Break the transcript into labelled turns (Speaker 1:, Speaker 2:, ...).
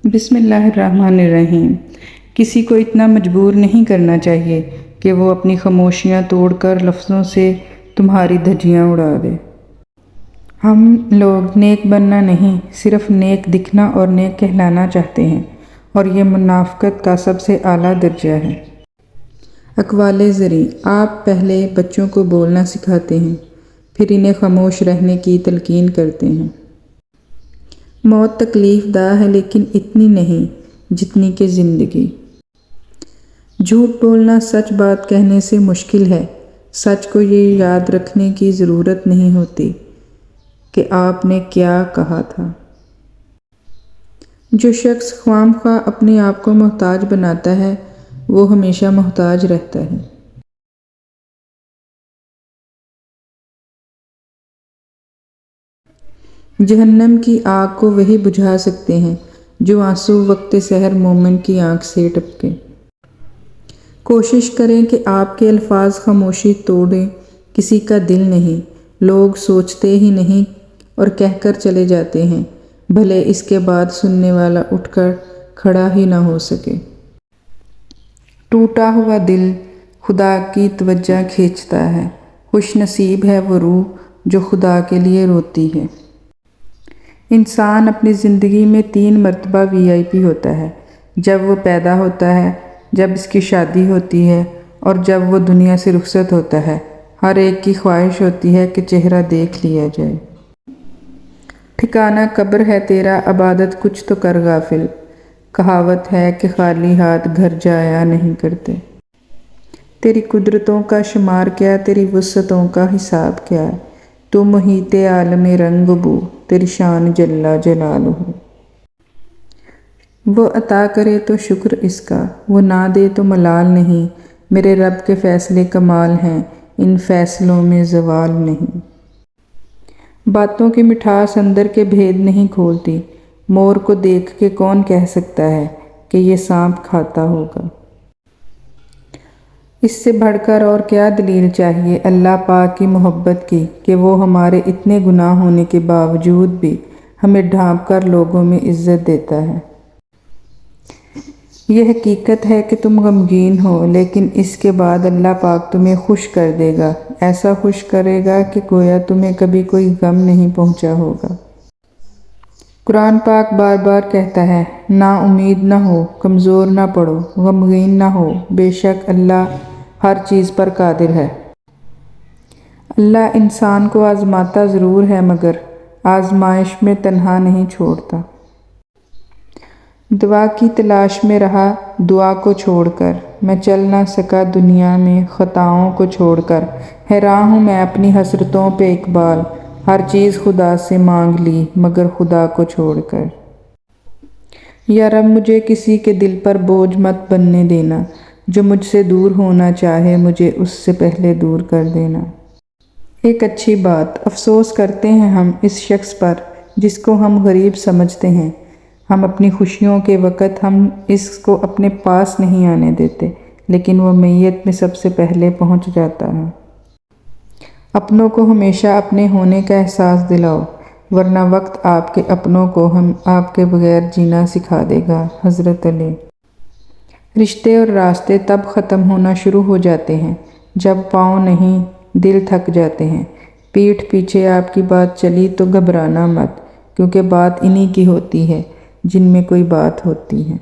Speaker 1: بسم اللہ الرحمن الرحیم۔ کسی کو اتنا مجبور نہیں کرنا چاہیے کہ وہ اپنی خاموشیاں توڑ کر لفظوں سے تمہاری دھجیاں اڑا دے۔ ہم لوگ نیک بننا نہیں، صرف نیک دکھنا اور نیک کہلانا چاہتے ہیں، اور یہ منافقت کا سب سے اعلیٰ درجہ ہے۔ اقوال زریں: آپ پہلے بچوں کو بولنا سکھاتے ہیں، پھر انہیں خاموش رہنے کی تلقین کرتے ہیں۔ موت تکلیف دہ ہے لیکن اتنی نہیں جتنی کہ زندگی۔ جھوٹ بولنا سچ بات کہنے سے مشکل ہے۔ سچ کو یہ یاد رکھنے کی ضرورت نہیں ہوتی کہ آپ نے کیا کہا تھا۔ جو شخص خواہ مخواہ اپنے آپ کو محتاج بناتا ہے وہ ہمیشہ محتاج رہتا ہے۔ جہنم کی آگ کو وہی بجھا سکتے ہیں جو آنسو وقت سحر مومن کی آنکھ سے ٹپکے۔ کوشش کریں کہ آپ کے الفاظ خاموشی توڑیں کسی کا دل نہیں۔ لوگ سوچتے ہی نہیں اور کہہ کر چلے جاتے ہیں، بھلے اس کے بعد سننے والا اٹھ کر کھڑا ہی نہ ہو سکے۔ ٹوٹا ہوا دل خدا کی توجہ کھینچتا ہے۔ خوش نصیب ہے وہ روح جو خدا کے لیے روتی ہے۔ انسان اپنی زندگی میں 3 مرتبہ VIP ہوتا ہے: جب وہ پیدا ہوتا ہے، جب اس کی شادی ہوتی ہے، اور جب وہ دنیا سے رخصت ہوتا ہے۔ ہر ایک کی خواہش ہوتی ہے کہ چہرہ دیکھ لیا جائے۔ ٹھکانہ قبر ہے تیرا، عبادت کچھ تو کر غافل۔ کہاوت ہے کہ خالی ہاتھ گھر جایا نہیں کرتے۔ تیری قدرتوں کا شمار کیا، تیری وسعتوں کا حساب کیا، تو محیط عالم رنگ بو، تیری شان جل جلالہ۔ وہ عطا کرے تو شکر اس کا، وہ نہ دے تو ملال نہیں۔ میرے رب کے فیصلے کمال ہیں، ان فیصلوں میں زوال نہیں۔ باتوں کی مٹھاس اندر کے بھید نہیں کھولتی۔ مور کو دیکھ کے کون کہہ سکتا ہے کہ یہ سانپ کھاتا ہوگا۔ اس سے بڑھ کر اور کیا دلیل چاہیے اللہ پاک کی محبت کی کہ وہ ہمارے اتنے گناہ ہونے کے باوجود بھی ہمیں ڈھانپ کر لوگوں میں عزت دیتا ہے۔ یہ حقیقت ہے کہ تم غمگین ہو، لیکن اس کے بعد اللہ پاک تمہیں خوش کر دے گا، ایسا خوش کرے گا کہ گویا تمہیں کبھی کوئی غم نہیں پہنچا ہوگا۔ قرآن پاک بار بار کہتا ہے، نا امید نہ ہو، کمزور نہ پڑو، غمگین نہ ہو، بے شک اللہ ہر چیز پر قادر ہے۔ اللہ انسان کو آزماتا ضرور ہے مگر آزمائش میں تنہا نہیں چھوڑتا۔ دعا کی تلاش میں رہا دعا کو چھوڑ کر، میں چل نہ سکا دنیا میں خطاؤں کو چھوڑ کر۔ حیران ہوں میں اپنی حسرتوں پہ اقبال، ہر چیز خدا سے مانگ لی مگر خدا کو چھوڑ کر۔ یا رب مجھے کسی کے دل پر بوجھ مت بننے دینا، جو مجھ سے دور ہونا چاہے مجھے اس سے پہلے دور کر دینا۔ ایک اچھی بات، افسوس کرتے ہیں ہم اس شخص پر جس کو ہم غریب سمجھتے ہیں۔ ہم اپنی خوشیوں کے وقت ہم اس کو اپنے پاس نہیں آنے دیتے، لیکن وہ میت میں سب سے پہلے پہنچ جاتا ہے۔ اپنوں کو ہمیشہ اپنے ہونے کا احساس دلاؤ، ورنہ وقت آپ کے اپنوں کو آپ کے بغیر جینا سکھا دے گا۔ حضرت علی۔ رشتے اور راستے تب ختم ہونا شروع ہو جاتے ہیں جب پاؤں نہیں دل تھک جاتے ہیں۔ پیٹھ پیچھے آپ کی بات چلی تو گھبرانا مت، کیونکہ بات انہی کی ہوتی ہے جن میں کوئی بات ہوتی ہے۔